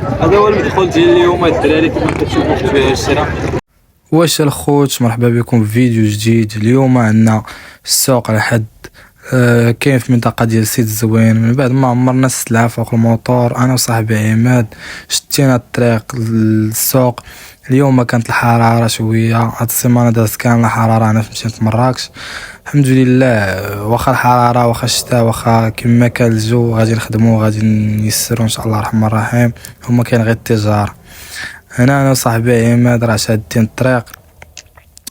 هذا هو المدخول ديال اليوم الدراري كما كتشوفوا في البيع والشراء. واش الخوت، مرحبا بكم في فيديو جديد. اليوم عندنا السوق على حد كاين في منطقة ديال سيد الزوين. من بعد ما عمرنا السلعة فوق الموطور انا وصاحبي عماد شتينا الطريق للسوق. اليوم ما كانت الحرارة شوية، هاد السيمانة دازت كان الحرارة انا في مشيت مراكش الحمد لله. واخا الحرارة واخا الشتاء واخا كما كان الجو غادي نخدمو غادي نيسرو ان شاء الله الرحمن الرحيم. هما كاين غير التجارة. هنا انا وصاحبي عماد راه شادين الطريق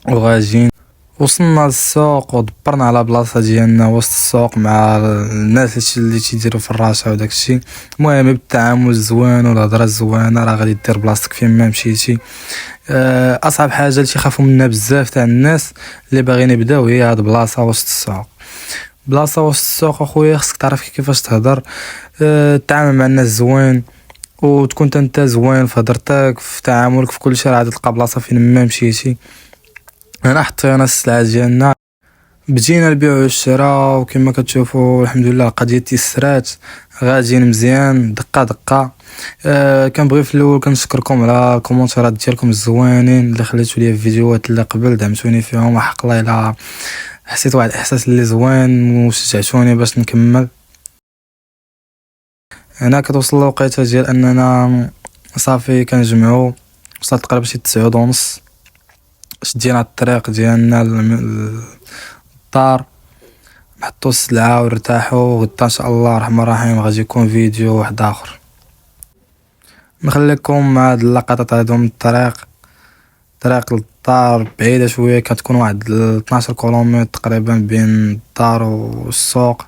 وغاجين. وصلنا للسوق ودبرنا على بلاصه ديالنا وسط السوق مع الناس اللي تيديروا في الراشة وداك الشيء. المهم بالتعامل الزوين والهضره الزوينه راه غادي دير بلاصتك فين ما مشيتي. اصعب حاجه اللي تيخافوا منها بزاف تاع الناس اللي باغيين يبداو هي هاد بلاصه وسط السوق. بلاصه وسط السوق اخويا خصك تعرف كيفاش تهضر، تعامل مع الناس زوين وتكون انت زوين في هضرتك في تعاملك في كل شيء، راه تلقى بلاصه فين ما مشيتي. هنا حطينا السلعه ديالنا بدينا البيع والشراء وكما كتشوفوا الحمد لله القضيه تيسرات غاديين مزيان دقه دقه. كنبغي في الاول كنشكركم على الكومونتيرات ديالكم الزوينين اللي خليتوا لي فيديوهات اللي قبل دعمتوني فيهم، حق الله الا حسيت واحد الاحساس اللي زوين وشجعتوني باش نكمل. هنا كتوصل الوقيته ديال اننا صافي كنجمعو، وصلت تقريبا شي 9:30 شدينا الطريق ديالنا للدار، نحطو السلعة ونرتاحو. غدا ان شاء الله الرحمن الرحيم غادي يكون فيديو واحد اخر. نخليكم مع هاد اللقطات هادو من الطريق. طريق للدار بعيدة شوية، كتكون واحد 12 كيلومتر تقريبا بين الدار والسوق.